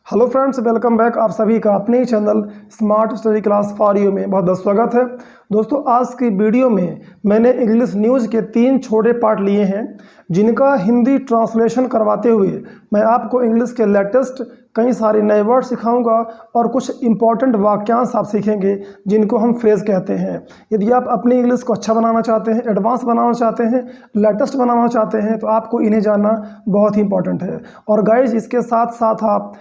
Hello friends, welcome back आप सभी का अपने ही channel smart study class for you में बहुत बहुत स्वागत है। दोस्तों, आज की वीडियो में मैंने इंग्लिश न्यूज़ के 3 छोटे पार्ट लिए हैं जिनका हिंदी ट्रांसलेशन करवाते हुए मैं आपको इंग्लिश के लेटेस्ट कई सारे नए वर्ड सिखाऊंगा और कुछ इंपॉर्टेंट वाक्यांश आप सीखेंगे जिनको हम फ्रेज कहते हैं। यदि आप अपनी इंग्लिश को अच्छा बनाना चाहते हैं, एडवांस बनाना चाहते हैं, लेटेस्ट बनाना चाहते हैं तो आपको इन्हें जानना बहुत ही इंपॉर्टेंट है। और गाइज, इसके साथ साथ आप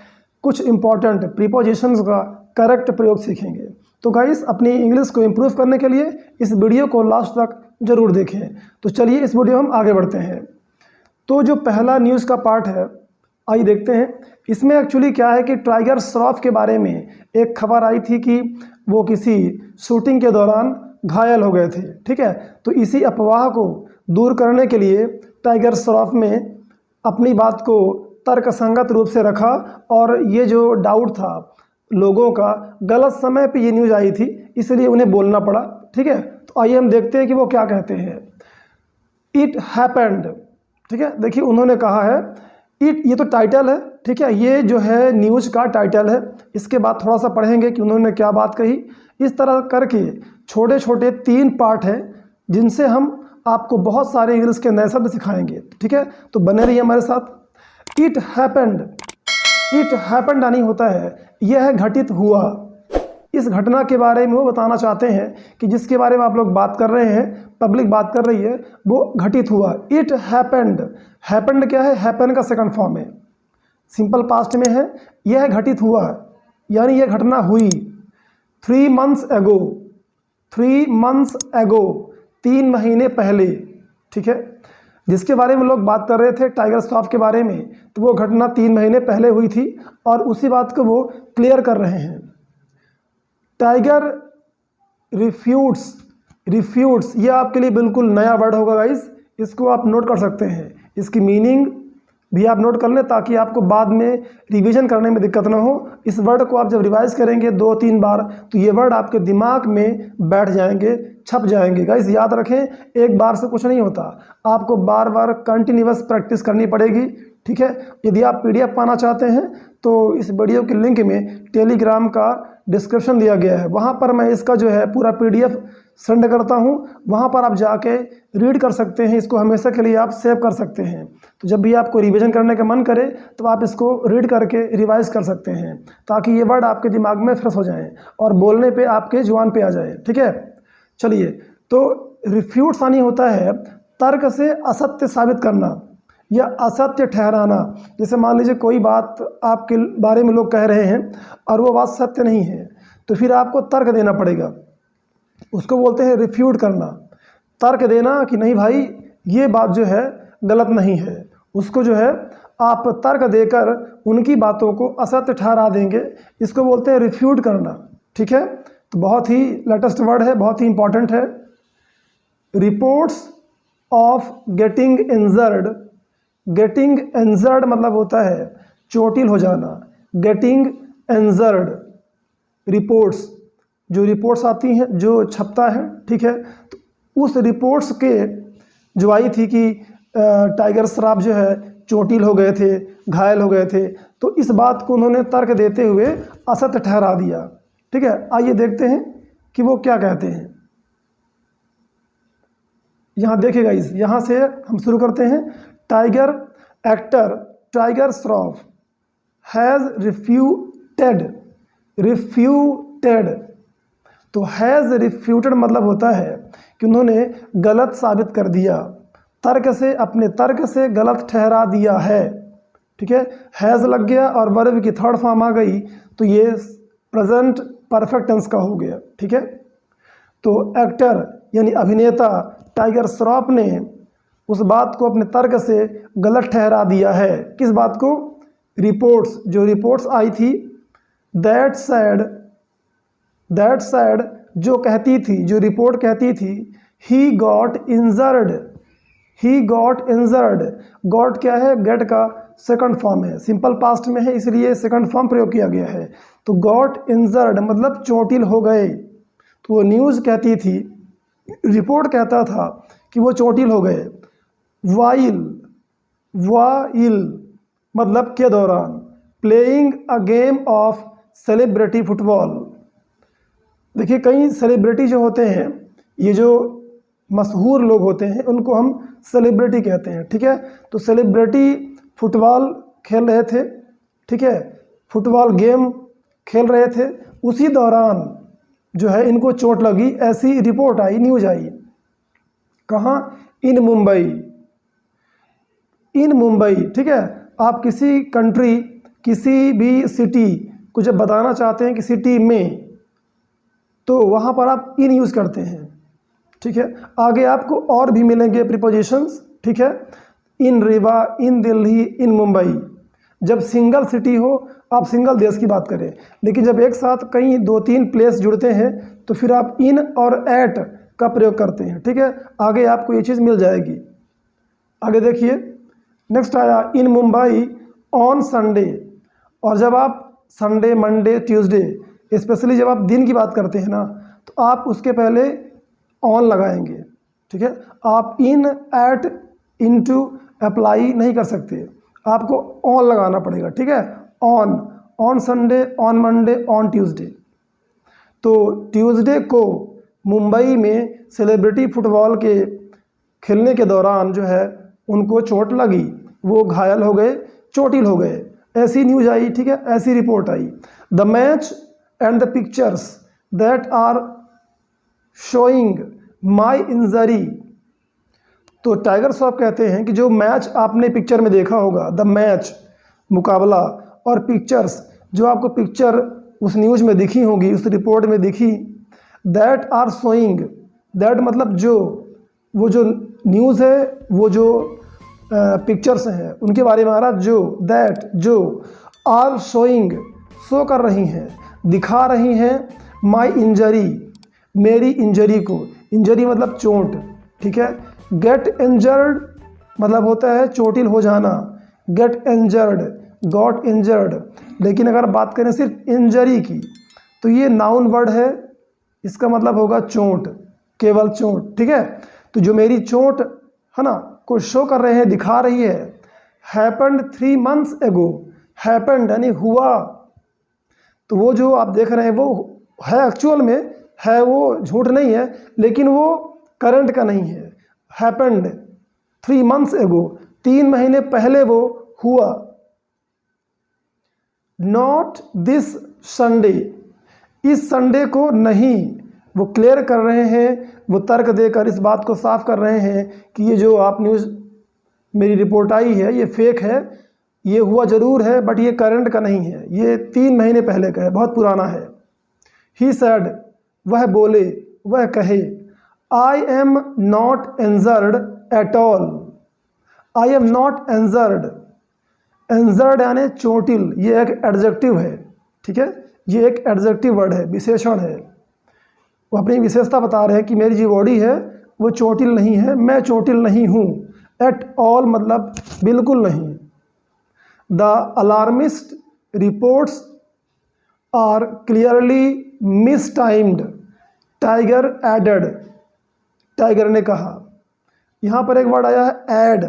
कुछ इंपॉर्टेंट प्रीपोजिशंस का करेक्ट प्रयोग सीखेंगे। तो गाइस, अपनी इंग्लिश को इम्प्रूव करने के लिए इस वीडियो को लास्ट तक जरूर देखें। तो चलिए इस वीडियो में हम आगे बढ़ते हैं। तो जो पहला न्यूज़ का पार्ट है, आइए देखते हैं। इसमें एक्चुअली क्या है कि टाइगर श्रॉफ के बारे में एक खबर आई थी कि वो किसी शूटिंग के दौरान घायल हो गए थे। ठीक है, तो इसी अफवाह को दूर करने के लिए टाइगर श्रॉफ ने अपनी बात को तर्कसंगत रूप से रखा और ये जो डाउट था लोगों का, गलत समय पे ये न्यूज़ आई थी इसलिए उन्हें बोलना पड़ा। ठीक है, तो आइए हम देखते हैं कि वो क्या कहते हैं। It happened. ठीक है, देखिए उन्होंने कहा है इट, ये तो टाइटल है। ठीक है, ये जो है न्यूज़ का टाइटल है। इसके बाद थोड़ा सा पढ़ेंगे कि उन्होंने क्या बात कही। इस तरह करके छोटे छोटे 3 पार्ट हैं जिनसे हम आपको बहुत सारे इंग्लिश के नए शब्द सिखाएंगे। ठीक है, तो बने रहिए हमारे साथ। It happened. इट हैपेंड यानी होता है यह घटित हुआ। इस घटना के बारे में वो बताना चाहते हैं कि जिसके बारे में आप लोग बात कर रहे हैं, पब्लिक बात कर रही है, वो घटित हुआ। It happened. हैपेंड क्या है? हैपन का सेकंड फॉर्म है, सिंपल पास्ट में है। यह घटित हुआ यानी यह घटना हुई। 3 months ago। 3 months ago, 3 महीने पहले। ठीक है, जिसके बारे में लोग बात कर रहे थे टाइगर श्रॉफ के बारे में, तो वो घटना 3 महीने पहले हुई थी और उसी बात को वो क्लियर कर रहे हैं। टाइगर रिफ्यूट्स। रिफ्यूट्स ये आपके लिए बिल्कुल नया वर्ड होगा गाइस, इसको आप नोट कर सकते हैं। इसकी मीनिंग भी आप नोट कर लें ताकि आपको बाद में रिवीजन करने में दिक्कत ना हो। इस वर्ड को आप जब रिवाइज करेंगे 2-3 बार तो ये वर्ड आपके दिमाग में बैठ जाएंगे, छप जाएंगे। गाइस याद रखें, एक बार से कुछ नहीं होता, आपको बार बार कंटिन्यूअस प्रैक्टिस करनी पड़ेगी। ठीक है, यदि आप PDF पाना चाहते हैं तो इस वीडियो के लिंक में टेलीग्राम का डिस्क्रिप्शन दिया गया है, वहाँ पर मैं इसका जो है पूरा PDF सेंड करता हूँ। वहाँ पर आप जाके रीड कर सकते हैं, इसको हमेशा के लिए आप सेव कर सकते हैं। तो जब भी आपको रिवीजन करने का मन करे तो आप इसको रीड करके रिवाइज कर सकते हैं ताकि ये वर्ड आपके दिमाग में फ्रेश हो जाएं और बोलने पे आपके जुबान पे आ जाए। ठीक है, चलिए। तो रिफ्यूट यानी होता है तर्क से असत्य साबित करना या असत्य ठहराना। जैसे मान लीजिए कोई बात आपके बारे में लोग कह रहे हैं और वो बात सत्य नहीं है, तो फिर आपको तर्क देना पड़ेगा, उसको बोलते हैं रिफ्यूट करना। तर्क देना कि नहीं भाई ये बात जो है गलत नहीं है, उसको जो है आप तर्क देकर उनकी बातों को असत्य ठहरा देंगे, इसको बोलते हैं रिफ्यूट करना। ठीक है, तो बहुत ही लेटेस्ट वर्ड है, बहुत ही इंपॉर्टेंट है। Reports of getting injured. Getting injured मतलब होता है चोटिल हो जाना। गेटिंग इंजर्ड रिपोर्ट्स, जो रिपोर्ट्स आती हैं, जो छपता है। ठीक है, तो उस रिपोर्ट्स के जो आई थी कि टाइगर श्रॉफ जो है चोटिल हो गए थे, घायल हो गए थे, तो इस बात को उन्होंने तर्क देते हुए असत्य ठहरा दिया। ठीक है, आइए देखते हैं कि वो क्या कहते हैं। यहाँ देखिएगा, इस यहाँ से हम शुरू करते हैं। Tiger actor tiger Shroff has refuted. Refuted, तो हैज़ रिफ्यूटेड मतलब होता है कि उन्होंने गलत साबित कर दिया, तर्क से, अपने तर्क से गलत ठहरा दिया है। ठीक है, हैज़ लग गया और वर्ब की थर्ड फॉर्म आ गई तो ये प्रेजेंट परफेक्ट टेंस का हो गया। ठीक है, तो एक्टर यानी अभिनेता टाइगर श्रॉफ ने उस बात को अपने तर्क से गलत ठहरा दिया है। किस बात को? रिपोर्ट्स, जो रिपोर्ट्स आई थी। दैट सैड जो कहती थी, जो रिपोर्ट कहती थी, he got injured. He got injured. Got क्या है? गेट का सेकंड फॉर्म है, सिंपल पास्ट में है इसलिए सेकंड फॉर्म प्रयोग किया गया है। तो गॉट इंजर्ड मतलब चोटिल हो गए। तो वो न्यूज़ कहती थी, रिपोर्ट कहता था कि वो चोटिल हो गए। वाइल मतलब के दौरान, playing a game of celebrity football. देखिए कई सेलिब्रिटी जो होते हैं, ये जो मशहूर लोग होते हैं, उनको हम सेलिब्रिटी कहते हैं, ठीक है। तो सेलिब्रिटी फुटबॉल खेल रहे थे, ठीक है, फुटबॉल गेम खेल रहे थे, उसी दौरान जो है इनको चोट लगी, ऐसी रिपोर्ट आई, न्यूज आई। कहाँ? इन मुंबई, इन मुंबई, ठीक है। आप किसी कंट्री, किसी भी सिटी को जब बताना चाहते हैं कि सिटी में, तो वहाँ पर आप इन यूज़ करते हैं, ठीक है। आगे आपको और भी मिलेंगे प्रीपोजिशंस, ठीक है। इन रीवा, इन दिल्ली, इन मुंबई। जब सिंगल सिटी हो, आप सिंगल देश की बात करें, लेकिन जब एक साथ कहीं 2-3 प्लेस जुड़ते हैं तो फिर आप इन और एट का प्रयोग करते हैं, ठीक है। आगे आपको ये चीज़ मिल जाएगी। आगे देखिए, नेक्स्ट आया इन मुंबई ऑन संडे। और जब आप संडे, मंडे, ट्यूसडे, स्पेशली जब आप दिन की बात करते हैं ना, तो आप उसके पहले ऑन लगाएंगे, ठीक है। आप इन, एट, इनटू अप्लाई नहीं कर सकते, आपको ऑन लगाना पड़ेगा, ठीक है। On Sunday, on Monday, on Tuesday. तो ट्यूसडे को मुंबई में सेलिब्रिटी फुटबॉल के खेलने के दौरान जो है उनको चोट लगी, वो घायल हो गए, चोटिल हो गए, ऐसी न्यूज आई, ठीक है, ऐसी रिपोर्ट आई। The match and the pictures that are showing my injury. तो टाइगर श्रॉफ कहते हैं कि जो मैच आपने पिक्चर में देखा होगा, द मैच मुकाबला, और पिक्चर्स जो आपको पिक्चर उस न्यूज़ में दिखी होगी, उस रिपोर्ट में दिखी, दैट आर शोइंग, दैट मतलब जो, वो जो न्यूज़ है, वो जो पिक्चर्स हैं उनके बारे में आ रहा, जो, दैट जो, आर शोइंग शो कर रही हैं, दिखा रही हैं, माई इंजरी मेरी इंजरी को, इंजरी मतलब चोट, ठीक है। गेट इंजर्ड मतलब होता है चोटिल हो जाना, गेट इंजर्ड, गॉट इंजर्ड। लेकिन अगर बात करें सिर्फ इंजरी की, तो ये नाउन वर्ड है, इसका मतलब होगा चोट, केवल चोट, ठीक है। तो जो मेरी चोट है ना को शो कर रहे हैं, दिखा रही है। हैपेंड 3 months एगो, हैपेंड यानी हुआ, तो वो जो आप देख रहे हैं वो है, एक्चुअल में है, वो झूठ नहीं है, लेकिन वो करंट का नहीं है। हैपेंड 3 months एगो, 3 महीने पहले वो हुआ। नॉट दिस संडे, इस संडे को नहीं, वो क्लियर कर रहे हैं, वो तर्क देकर इस बात को साफ कर रहे हैं कि ये जो आप न्यूज़ मेरी रिपोर्ट आई है ये फेक है, ये हुआ ज़रूर है बट ये करंट का नहीं है, ये 3 महीने पहले का है, बहुत पुराना है। ही सैड, वह बोले, वह कहे, I am not injured at all, I am not injured, injured यानी चोटिल, ये एक एडजेक्टिव है, ठीक है, ये एक एडजेक्टिव वर्ड है, विशेषण है। वो अपनी विशेषता बता रहे हैं कि मेरी जो बॉडी है वो चोटिल नहीं है, मैं चोटिल नहीं हूँ। एट ऑल मतलब बिल्कुल नहीं। The alarmist reports are clearly mistimed, Tiger added, Tiger ने कहा। यहाँ पर एक वर्ड आया है ऐड,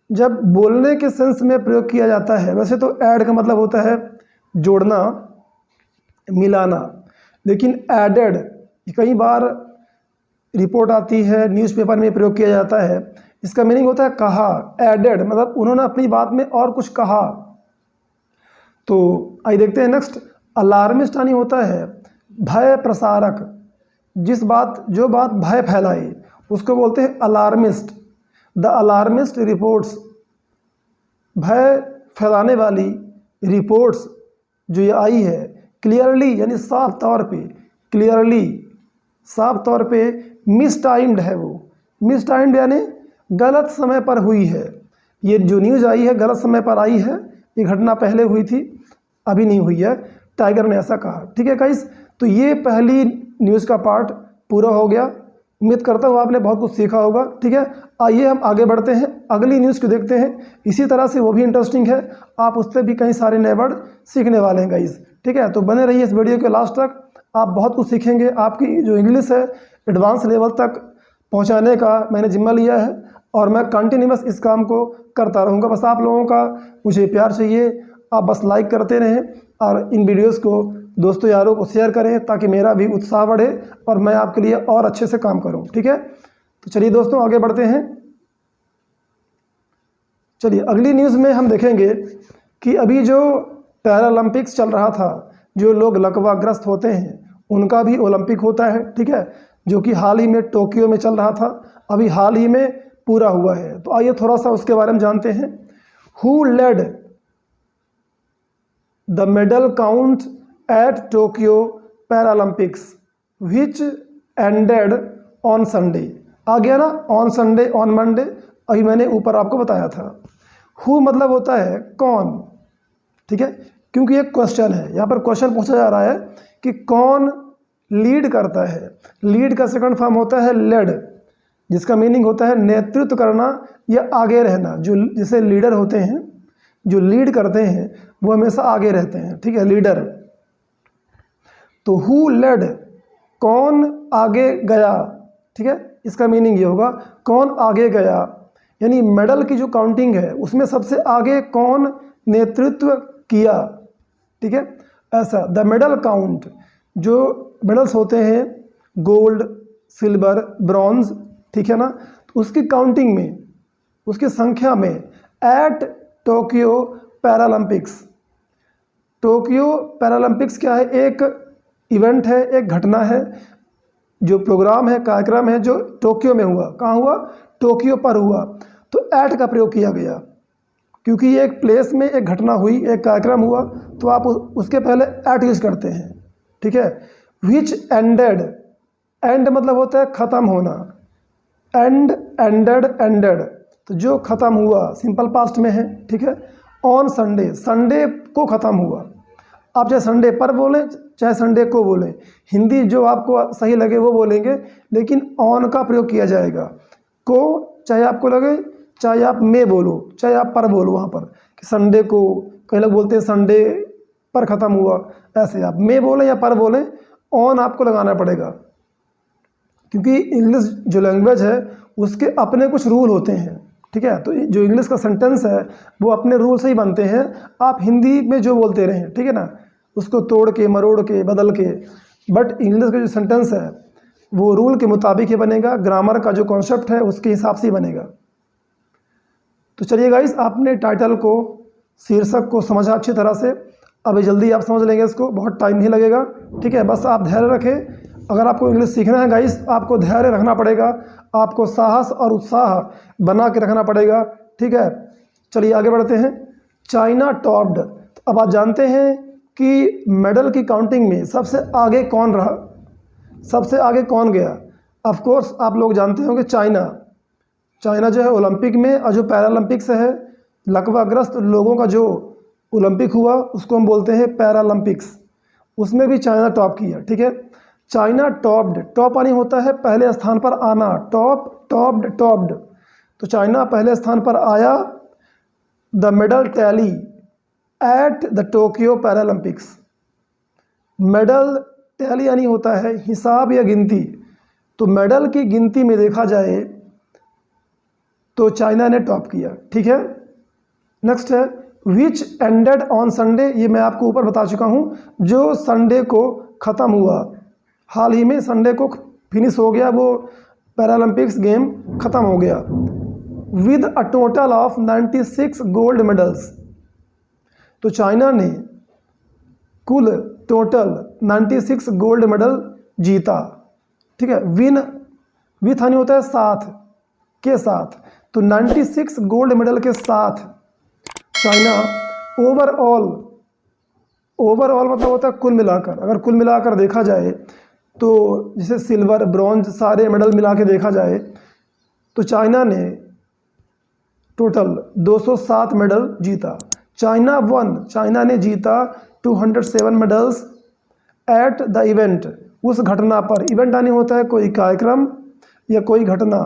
जब बोलने के सेंस में प्रयोग किया जाता है, वैसे तो ऐड का मतलब होता है जोड़ना, मिलाना, लेकिन एडेड कई बार रिपोर्ट आती है, न्यूज़पेपर में प्रयोग किया जाता है, इसका मीनिंग होता है कहा। एडेड मतलब उन्होंने अपनी बात में और कुछ कहा। तो आइए देखते हैं नेक्स्ट। अलार्मिस्ट यानी होता है भय प्रसारक, जो बात भय फैलाए उसको बोलते हैं अलार्मिस्ट। द अलार्मिस्ट रिपोर्ट्स, भय फैलाने वाली रिपोर्ट्स जो ये आई है, क्लियरली यानी साफ तौर पे, क्लियरली साफ तौर पे, मिस टाइम्ड है वो, मिस टाइम्ड यानी गलत समय पर हुई है। ये जो न्यूज़ आई है गलत समय पर आई है, ये घटना पहले हुई थी, अभी नहीं हुई है, टाइगर ने ऐसा कहा, ठीक है गाइस। तो ये पहली न्यूज़ का पार्ट पूरा हो गया। उम्मीद करता हूँ आपने बहुत कुछ सीखा होगा, ठीक है। आइए हम आगे बढ़ते हैं, अगली न्यूज़ को देखते हैं। इसी तरह से वो भी इंटरेस्टिंग है, आप उससे भी कई सारे नए वर्ड सीखने वाले हैं गाइस, ठीक है। तो बने रहिए इस वीडियो के लास्ट तक, आप बहुत कुछ सीखेंगे। आपकी जो इंग्लिश है एडवांस लेवल तक पहुंचाने का मैंने जिम्मा लिया है और मैं कंटिन्यूअस इस काम को करता रहूँगा। बस आप लोगों का मुझे प्यार चाहिए, आप बस लाइक करते रहें और इन वीडियोस को दोस्तों यारों को शेयर करें ताकि मेरा भी उत्साह बढ़े और मैं आपके लिए और अच्छे से काम करूं। ठीक है, तो चलिए दोस्तों आगे बढ़ते हैं। चलिए अगली न्यूज़ में हम देखेंगे कि अभी जो पैरालंपिक्स चल रहा था, जो लोग लकवाग्रस्त होते हैं उनका भी ओलंपिक होता है। ठीक है, जो कि हाल ही में टोक्यो में चल रहा था, अभी हाल ही में पूरा हुआ है। तो आइए थोड़ा सा उसके बारे में जानते हैं। Who led the medal count at Tokyo Paralympics which ended on Sunday. आ गया ना, ऑन संडे, ऑन मंडे, अभी मैंने ऊपर आपको बताया था। हु मतलब होता है कौन। ठीक है, क्योंकि एक क्वेश्चन है, यहाँ पर क्वेश्चन पूछा जा रहा है कि कौन लीड करता है। लीड का सेकंड फॉर्म होता है लेड, जिसका मीनिंग होता है नेतृत्व करना या आगे रहना। जो जैसे लीडर होते हैं, जो लीड करते हैं वो हमेशा आगे रहते हैं। ठीक है, लीडर। तो हु लेड, कौन आगे गया। ठीक है, इसका मीनिंग ये होगा कौन आगे गया, यानी मेडल की जो काउंटिंग है उसमें सबसे आगे कौन नेतृत्व किया। ठीक है, ऐसा द मेडल काउंट, जो मेडल्स होते हैं गोल्ड, सिल्वर, ब्रॉन्ज, ठीक है ना, तो उसकी काउंटिंग में, उसकी संख्या में eight Tokyo Paralympics. Tokyo Paralympics क्या है, एक इवेंट है, एक घटना है, जो प्रोग्राम है, कार्यक्रम है, जो टोक्यो में हुआ। कहाँ हुआ, टोक्यो पर हुआ। तो एट का प्रयोग किया गया क्योंकि ये एक प्लेस में एक घटना हुई, एक कार्यक्रम हुआ, तो आप उसके पहले एट यूज करते हैं। ठीक है, विच एंडेड, एंड मतलब होता है ख़त्म होना, एंड, एंडेड, एंडेड, तो जो ख़त्म हुआ सिंपल पास्ट में है। ठीक है, ऑन संडे, संडे को ख़त्म हुआ। आप चाहे संडे पर बोलें चाहे संडे को बोलें, हिंदी जो आपको सही लगे वो बोलेंगे, लेकिन ऑन का प्रयोग किया जाएगा। को चाहे आपको लगे, चाहे आप में बोलो, चाहे आप पर बोलो, वहाँ पर कि संडे को, कई लोग बोलते हैं संडे पर ख़त्म हुआ, ऐसे आप में बोलें या पर बोलें, ऑन आपको लगाना पड़ेगा क्योंकि इंग्लिश जो लैंग्वेज है उसके अपने कुछ रूल होते हैं। ठीक है, तो जो इंग्लिश का सेंटेंस है वो अपने रूल से ही बनते हैं। आप हिंदी में जो बोलते रहें, ठीक है ना, उसको तोड़ के, मरोड़ के, बदल के, बट इंग्लिश का जो सेंटेंस है वो रूल के मुताबिक ही बनेगा, ग्रामर का जो कॉन्सेप्ट है उसके हिसाब से ही बनेगा। तो चलिए गाइस, आपने टाइटल को, शीर्षक को समझा अच्छी तरह से, अभी जल्दी आप समझ लेंगे इसको, बहुत टाइम नहीं लगेगा। ठीक है, बस आप धैर्य रखें। अगर आपको इंग्लिश सीखना है गाइस, आपको धैर्य रखना पड़ेगा, आपको साहस और उत्साह बना के रखना पड़ेगा। ठीक है, चलिए आगे बढ़ते हैं। चाइना टॉप्ड, अब आप जानते हैं कि मेडल की काउंटिंग में सबसे आगे कौन रहा, सबसे आगे कौन गया। ऑफ कोर्स आप लोग जानते होंगे चाइना। चाइना जो है ओलंपिक में, और जो पैरालंपिक्स है लकवाग्रस्त लोगों का जो ओलंपिक हुआ उसको हम बोलते हैं पैरालंपिक्स, उसमें भी चाइना टॉप किया। ठीक है, चाइना टॉप्ड, टॉप आनी होता है पहले स्थान पर आना, टॉप, टॉप्ड, टॉप्ड, तो चाइना पहले स्थान पर आया। The medal tally at the Tokyo Paralympics, medal tally यानी होता है हिसाब या गिनती, तो मेडल की गिनती में देखा जाए तो चाइना ने टॉप किया। ठीक है, नेक्स्ट है विच एंडेड ऑन संडे, ये मैं आपको ऊपर बता चुका हूँ, जो संडे को ख़त्म हुआ, हाल ही में संडे को फिनिश हो गया, वो पैरालंपिक्स गेम ख़त्म हो गया। With a total of 96 gold medals, तो चाइना ने कुल टोटल 96 गोल्ड मेडल जीता। ठीक है, विन, विथ हानि होता है साथ, के साथ, तो 96 गोल्ड मेडल के साथ चाइना ओवरऑल, ओवरऑल मतलब होता है कुल मिलाकर, अगर कुल मिलाकर देखा जाए तो जैसे सिल्वर, ब्रॉन्ज, सारे मेडल मिला के देखा जाए तो चाइना ने टोटल 207 मेडल जीता। चाइना वन, चाइना ने जीता 207 मेडल्स एट द इवेंट, उस घटना पर। इवेंट आने होता है कोई कार्यक्रम या कोई घटना।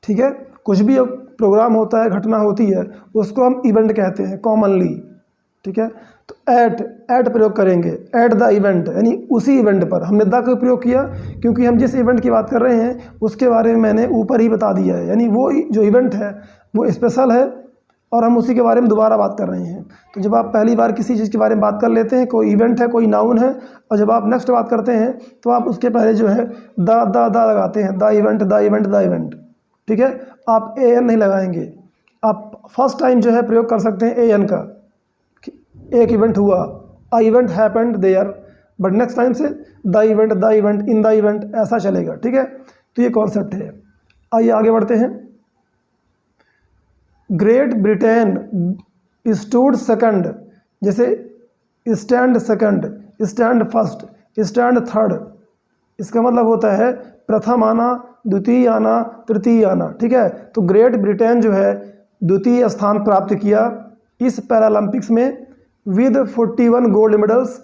ठीक है, कुछ भी प्रोग्राम होता है, घटना होती है, उसको हम इवेंट कहते हैं कॉमनली। ठीक है, तो एट प्रयोग करेंगे, एट द इवेंट यानी उसी इवेंट पर। हमने द का प्रयोग किया क्योंकि हम जिस इवेंट की बात कर रहे हैं उसके बारे में मैंने ऊपर ही बता दिया है, यानी वो जो इवेंट है वो स्पेशल है और हम उसी के बारे में दोबारा बात कर रहे हैं। तो जब आप पहली बार किसी चीज़ के बारे में बात कर लेते हैं, कोई इवेंट है, कोई नाउन है, और जब आप नेक्स्ट बात करते हैं तो आप उसके पहले जो है द लगाते हैं, the event the event the event, ठीक है। आप ए एन नहीं लगाएंगे। आप फर्स्ट टाइम जो है प्रयोग कर सकते हैं ए एन का, एक इवेंट हुआ, a event happened there, but next time से the event in the event, ऐसा चलेगा, ठीक है। तो ये कॉन्सेप्ट है। आइए आगे बढ़ते हैं। ग्रेट ब्रिटेन स्टूड सेकंड, जैसे stand second, stand first, stand third, इसका मतलब होता है प्रथम आना, द्वितीय आना, तृतीय आना, ठीक है। तो ग्रेट ब्रिटेन जो है द्वितीय स्थान प्राप्त किया इस पैरालंपिक्स में with 41 gold medals,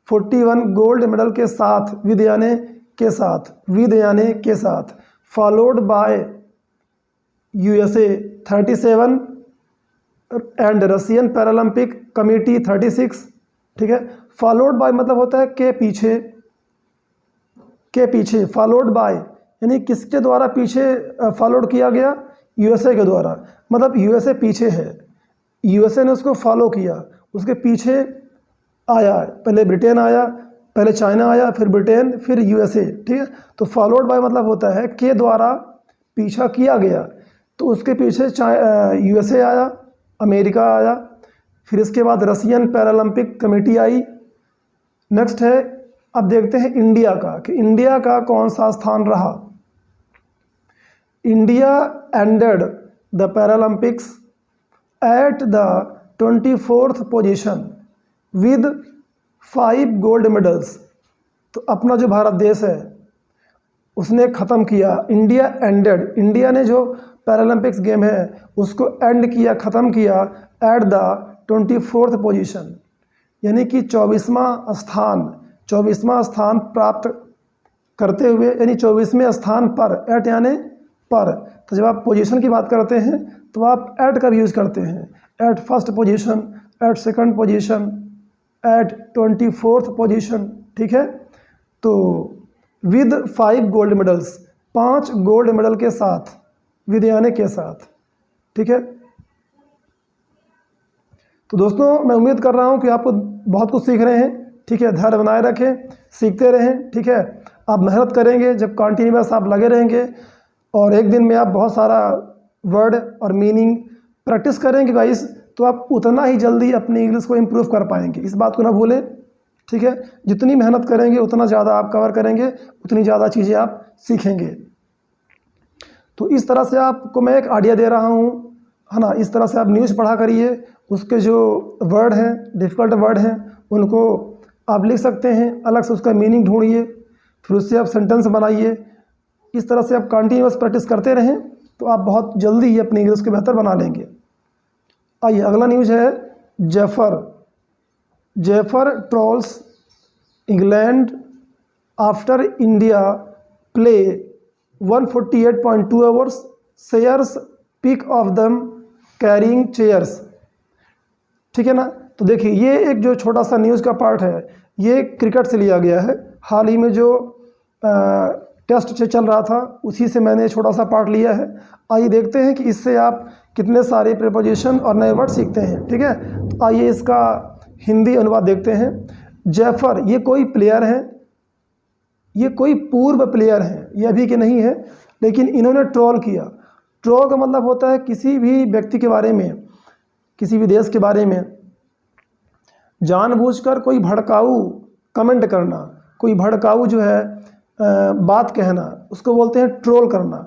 41 gold medal के साथ, विद यानी के साथ, followed by USA 37 and Russian Paralympic committee 36, ठीक है। फॉलोड बाय मतलब होता है के पीछे, फॉलोड बाय यानी किसके द्वारा पीछे फॉलोड किया गया, USA के द्वारा, मतलब USA पीछे है, USA ने उसको फॉलो किया, उसके पीछे आया, पहले ब्रिटेन आया, पहले चाइना आया, फिर ब्रिटेन, फिर USA, ठीक है। तो फॉलोड बाय मतलब होता है के द्वारा पीछा किया गया, तो उसके पीछे USA आया, अमेरिका आया, फिर इसके बाद रशियन पैरालंपिक कमेटी आई। नेक्स्ट है, अब देखते हैं इंडिया का, कि इंडिया का कौन सा स्थान रहा। India ended the Paralympics at the 24th position with 5 gold medals. तो अपना जो भारत देश है उसने ख़त्म किया, इंडिया एंडेड, इंडिया ने जो पैरालंपिक्स गेम है उसको एंड किया, ख़त्म किया एट द 24th पोजीशन, यानी कि 24वां स्थान प्राप्त करते हुए, यानी 24वें स्थान पर, एट यानी पर। तो जब आप पोजीशन की बात करते हैं तो आप एट का भी यूज़ करते हैं, at first position, at second position, at 24th position, ठीक है। तो with 5 gold medals, 5 gold medal के साथ, विद यानी के साथ, ठीक है। तो दोस्तों मैं उम्मीद कर रहा हूँ कि आप बहुत कुछ सीख रहे हैं, ठीक है। धैर्य बनाए रखें, सीखते रहें, ठीक है। आप मेहनत करेंगे, जब कंटिन्यूअस आप लगे रहेंगे और एक दिन में आप बहुत सारा वर्ड और मीनिंग प्रैक्टिस करेंगे गाइस, तो आप उतना ही जल्दी अपनी इंग्लिश को इम्प्रूव कर पाएंगे, इस बात को ना भूलें, ठीक है। जितनी मेहनत करेंगे उतना ज़्यादा आप कवर करेंगे, उतनी ज़्यादा चीज़ें आप सीखेंगे। तो इस तरह से आपको मैं एक आइडिया दे रहा हूँ, है ना। इस तरह से आप न्यूज़ पढ़ा करिए, उसके जो वर्ड हैं, डिफ़िकल्ट वर्ड हैं, उनको आप लिख सकते हैं, अलग से उसका मीनिंग ढूंढिए, फिर उससे आप सेंटेंस बनाइए। इस तरह से आप कंटिन्यूअस प्रैक्टिस करते रहें तो आप बहुत जल्दी ही अपनी इंग्लिश को बेहतर बना लेंगे। आइए अगला न्यूज़ है, Jaffer trolls England after India play 148.2 hours, shares pic of them carrying chairs, ठीक है ना। तो देखिए ये एक जो छोटा सा न्यूज़ का पार्ट है, ये क्रिकेट से लिया गया है। हाल ही में जो टेस्ट से चल रहा था उसी से मैंने छोटा सा पार्ट लिया है। आइए देखते हैं कि इससे आप कितने सारे प्रीपोजिशन और नए वर्ड सीखते हैं, ठीक है। तो आइए इसका हिंदी अनुवाद देखते हैं। जेफर ये कोई प्लेयर है, ये कोई पूर्व प्लेयर है, ये अभी के नहीं है, लेकिन इन्होंने ट्रोल किया। ट्रोल का मतलब होता है किसी भी व्यक्ति के बारे में, किसी भी देश के बारे में जानबूझकर कोई भड़काऊ कमेंट करना, कोई भड़काऊ जो है बात कहना, उसको बोलते हैं ट्रोल करना,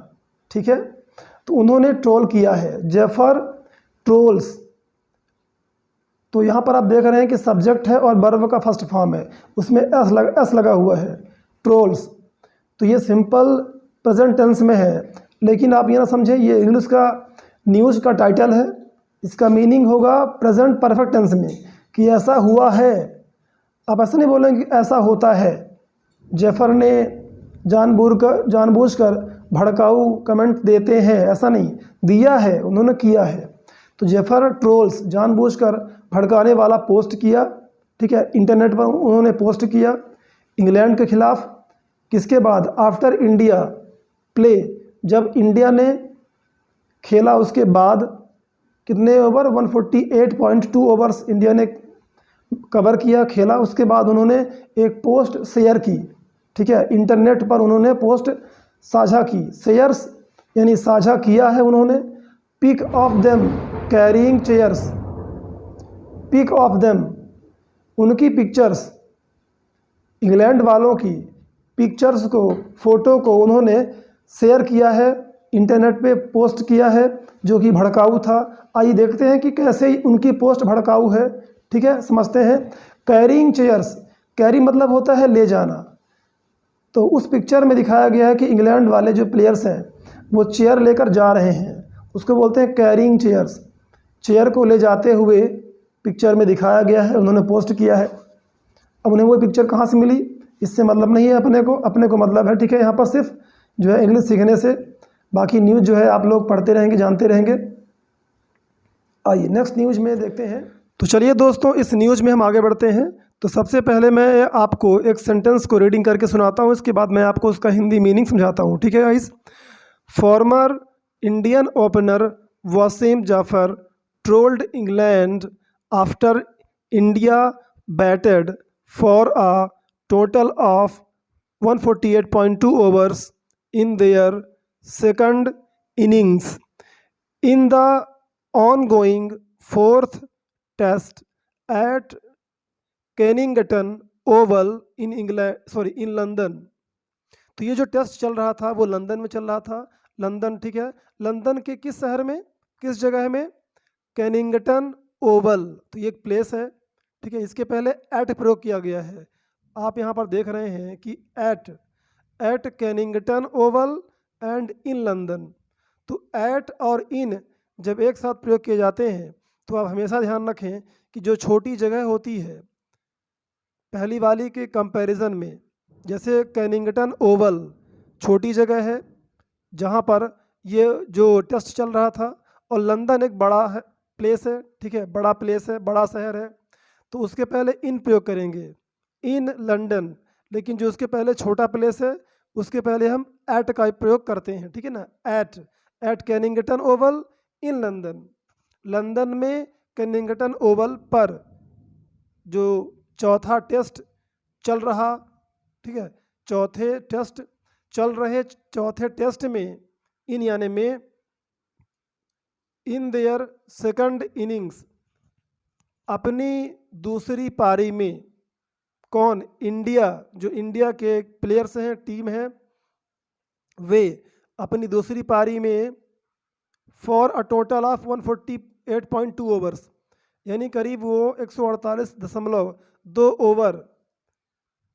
ठीक है। तो उन्होंने ट्रोल किया है, जेफर ट्रोल्स। तो यहाँ पर आप देख रहे हैं कि सब्जेक्ट है और वर्ब का फर्स्ट फॉर्म है, उसमें एस लगा हुआ है, ट्रोल्स। तो ये सिंपल प्रेजेंट टेंस में है, लेकिन आप ये ना समझें ये इंग्लिश का न्यूज़ का टाइटल है, इसका मीनिंग होगा प्रेजेंट परफेक्ट टेंस में, कि ऐसा हुआ है। आप ऐसा नहीं बोलेंगे कि ऐसा होता है। जेफर ने जानबूझकर भड़काऊ कमेंट देते हैं, ऐसा नहीं, दिया है, उन्होंने किया है। तो जेफर ट्रोल्स जानबूझकर भड़काने वाला पोस्ट किया, ठीक है, इंटरनेट पर उन्होंने पोस्ट किया इंग्लैंड के खिलाफ। किसके बाद? आफ्टर इंडिया प्ले, जब इंडिया ने खेला उसके बाद कितने ओवर, 148.2 ओवर्स इंडिया ने कवर किया, खेला। उसके बाद उन्होंने एक पोस्ट शेयर की, ठीक है, इंटरनेट पर उन्होंने पोस्ट साझा की। शेयर्स यानी साझा किया है उन्होंने। Pic of them carrying chairs, pic of them, उनकी पिक्चर्स, इंग्लैंड वालों की पिक्चर्स को, फोटो को उन्होंने शेयर किया है, इंटरनेट पे पोस्ट किया है, जो कि भड़काऊ था। आइए देखते हैं कि कैसे उनकी पोस्ट भड़काऊ है, ठीक है, समझते हैं। कैरिंग चेयर्स, कैरी मतलब होता है ले जाना। तो उस पिक्चर में दिखाया गया है कि इंग्लैंड वाले जो प्लेयर्स हैं वो चेयर लेकर जा रहे हैं, उसको बोलते हैं कैरिंग चेयर्स। चेयर को ले जाते हुए पिक्चर में दिखाया गया है, उन्होंने पोस्ट किया है। अब उन्हें वो पिक्चर कहाँ से मिली इससे मतलब नहीं है अपने को मतलब है, ठीक है, यहाँ पर सिर्फ जो है इंग्लिश सीखने से, बाकी न्यूज़ जो है आप लोग पढ़ते रहेंगे, जानते रहेंगे। आइए नेक्स्ट न्यूज़ में देखते हैं। तो चलिए दोस्तों, इस न्यूज़ में हम आगे बढ़ते हैं। तो सबसे पहले मैं आपको एक सेंटेंस को रीडिंग करके सुनाता हूँ, इसके बाद मैं आपको उसका हिंदी मीनिंग समझाता हूँ, ठीक है guys. Former Indian opener Wasim Jaffer trolled England after India batted for a total of 148.2 overs in their second innings in the ongoing fourth test at Kennington Oval in London। तो ये जो टेस्ट चल रहा था वो लंदन में चल रहा था। लंदन, ठीक है, लंदन के किस शहर में, किस जगह में, कैनिंगटन ओवल। तो ये एक प्लेस है, ठीक है। इसके पहले एट प्रयोग किया गया है, आप यहाँ पर देख रहे हैं कि at Kennington Oval and in London. तो एट और इन जब एक साथ प्रयोग किए जाते हैं तो आप हमेशा ध्यान रखें कि जो छोटी जगह होती है पहली वाली के कंपैरिजन में, जैसे कैनिंगटन ओवल छोटी जगह है जहाँ पर ये जो टेस्ट चल रहा था, और लंदन एक बड़ा है प्लेस है, ठीक है, बड़ा प्लेस है, बड़ा शहर है, तो उसके पहले इन प्रयोग करेंगे, इन लंदन। लेकिन जो उसके पहले छोटा प्लेस है उसके पहले हम एट का प्रयोग करते हैं, ठीक है ना। At Kennington Oval in London, London में कैनिंगटन ओवल पर जो चौथा टेस्ट चल रहा, ठीक है, चौथे टेस्ट चल रहे, चौथे टेस्ट में इन यानी में, इन देयर सेकंड इनिंग्स, अपनी दूसरी पारी में, कौन, इंडिया, जो इंडिया के प्लेयर्स हैं, टीम है, वे अपनी दूसरी पारी में for a total of 148.2 overs, यानी करीब वो 148.2 ओवर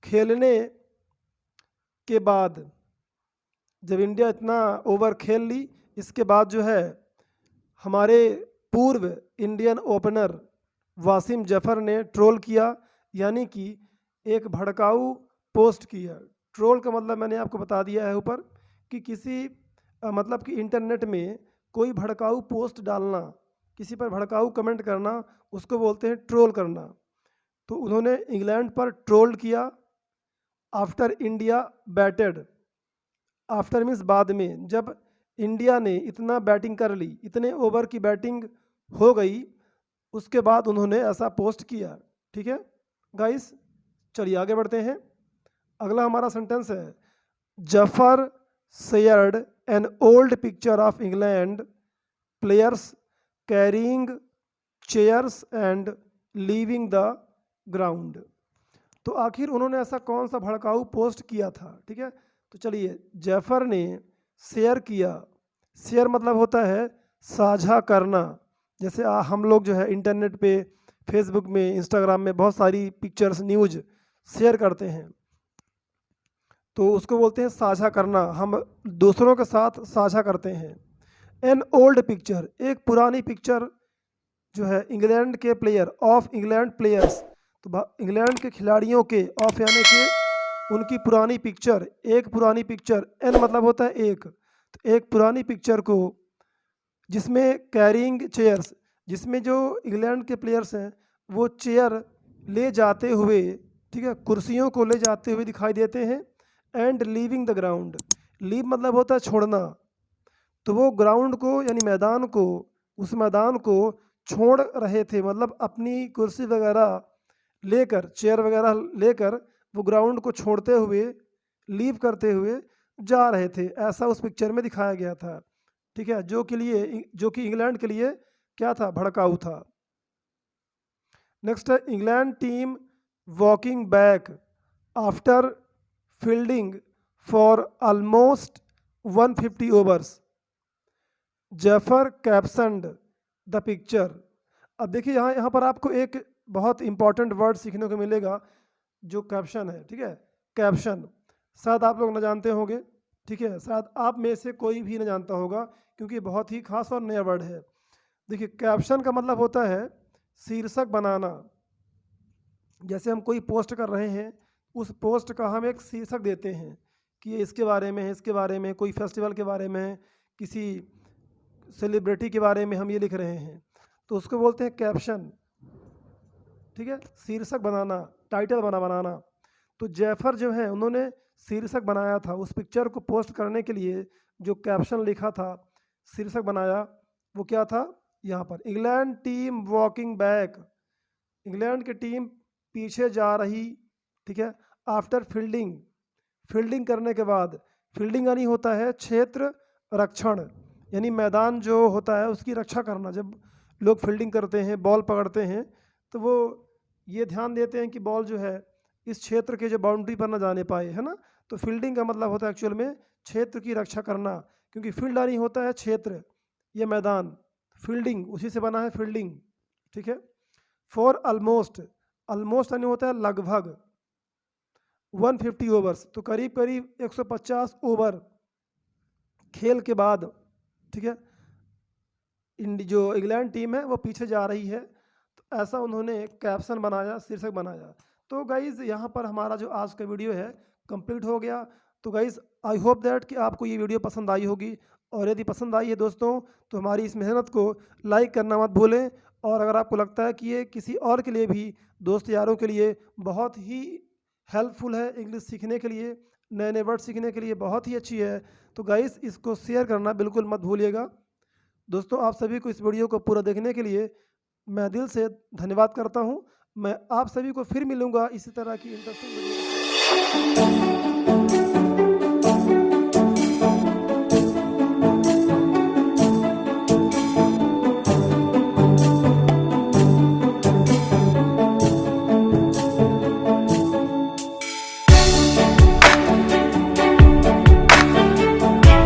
खेलने के बाद, जब इंडिया इतना ओवर खेल ली, इसके बाद जो है हमारे पूर्व इंडियन ओपनर वसीम जाफर ने ट्रोल किया, यानी कि एक भड़काऊ पोस्ट किया। ट्रोल का मतलब मैंने आपको बता दिया है ऊपर कि किसी मतलब कि इंटरनेट में कोई भड़काऊ पोस्ट डालना, किसी पर भड़काऊ कमेंट करना, उसको बोलते हैं ट्रोल करना। तो उन्होंने इंग्लैंड पर ट्रोल किया after India batted. After means बाद में, जब इंडिया ने इतना बैटिंग कर ली, इतने ओवर की बैटिंग हो गई, उसके बाद उन्होंने ऐसा पोस्ट किया, ठीक है गाइस। चलिए आगे बढ़ते हैं। अगला हमारा सेंटेंस है, Zafar shared an old picture of England players carrying chairs and leaving the ground. तो आखिर उन्होंने ऐसा कौन सा भड़काऊ पोस्ट किया था, ठीक है। तो चलिए, जैफर ने शेयर किया, शेयर मतलब होता है साझा करना। जैसे हम लोग जो है इंटरनेट पे, फेसबुक में, इंस्टाग्राम में बहुत सारी पिक्चर्स, न्यूज़ शेयर करते हैं, तो उसको बोलते हैं साझा करना, हम दूसरों के साथ साझा करते हैं। एन ओल्ड पिक्चर, एक पुरानी पिक्चर जो है इंग्लैंड के प्लेयर, ऑफ इंग्लैंड प्लेयर्स, तो इंग्लैंड के खिलाड़ियों के, ऑफ यानी कि उनकी पुरानी पिक्चर, एक पुरानी पिक्चर, एन मतलब होता है एक, तो एक पुरानी पिक्चर को जिसमें कैरिंग चेयर्स, जिसमें जो इंग्लैंड के प्लेयर्स हैं वो चेयर ले जाते हुए, ठीक है, कुर्सियों को ले जाते हुए दिखाई देते हैं। And leaving the ground, leave मतलब होता है छोड़ना, तो वो ग्राउंड को यानी मैदान को, उस मैदान को छोड़ रहे थे, मतलब अपनी कुर्सी वगैरह लेकर, चेयर वगैरह लेकर वो ग्राउंड को छोड़ते हुए, लीव करते हुए जा रहे थे, ऐसा उस पिक्चर में दिखाया गया था। ठीक है, जो कि इंग्लैंड के लिए क्या था, भड़काऊ था। नेक्स्ट है England team walking back after fielding for almost 150 overs, Jaffer captioned the picture. अब देखिए यहाँ पर आपको एक बहुत इंपॉर्टेंट वर्ड सीखने को मिलेगा, जो कैप्शन है। ठीक है, कैप्शन शायद आप लोग न जानते होंगे। ठीक है, शायद आप में से कोई भी न जानता होगा, क्योंकि बहुत ही खास और नया वर्ड है। देखिए, कैप्शन का मतलब होता है शीर्षक बनाना। जैसे हम कोई पोस्ट कर रहे हैं, उस पोस्ट का हम एक शीर्षक देते हैं कि ये इसके बारे में है, इसके बारे में, कोई फेस्टिवल के बारे में, किसी सेलिब्रिटी के बारे में हम ये लिख रहे हैं, तो उसको बोलते हैं कैप्शन। ठीक है, शीर्षक बनाना, टाइटल बनाना। तो जेफर जो है, उन्होंने शीर्षक बनाया था उस पिक्चर को पोस्ट करने के लिए, जो कैप्शन लिखा था, शीर्षक बनाया, वो क्या था, यहाँ पर England team walking back, England की टीम पीछे जा रही। ठीक है, आफ्टर फील्डिंग, फील्डिंग करने के बाद, फील्डिंग यानी होता है क्षेत्र रक्षण, यानी मैदान जो होता है उसकी रक्षा करना। जब लोग फील्डिंग करते हैं, बॉल पकड़ते हैं, तो वो ये ध्यान देते हैं कि बॉल जो है इस क्षेत्र के जो बाउंड्री पर ना जाने पाए, है ना। तो फील्डिंग का मतलब होता है एक्चुअल में क्षेत्र की रक्षा करना, क्योंकि फील्ड यानी होता है क्षेत्र, ये मैदान, फील्डिंग उसी से बना है, फील्डिंग। ठीक है, फॉर ऑलमोस्ट, ऑलमोस्ट यानी होता है लगभग, 150 ओवर्स, तो करीब करीब 150 ओवर खेल के बाद। ठीक है, जो इंग्लैंड टीम है वो पीछे जा रही है, तो ऐसा उन्होंने कैप्शन बनाया, शीर्षक बनाया। तो गाइज़ यहाँ पर हमारा जो आज का वीडियो है कंप्लीट हो गया। तो गाइज़ आई होप दैट कि आपको ये वीडियो पसंद आई होगी, और यदि पसंद आई है दोस्तों, तो हमारी इस मेहनत को लाइक करना मत भूलें। और अगर आपको लगता है कि ये किसी और के लिए भी, दोस्त यारों के लिए बहुत ही हेल्पफुल है, इंग्लिश सीखने के लिए, नए नए वर्ड सीखने के लिए बहुत ही अच्छी है, तो गाइज़ इसको शेयर करना बिल्कुल मत भूलिएगा। दोस्तों, आप सभी को इस वीडियो को पूरा देखने के लिए मैं दिल से धन्यवाद करता हूं। मैं आप सभी को फिर मिलूंगा इसी तरह की इंटरेस्टिंग वीडियो के साथ।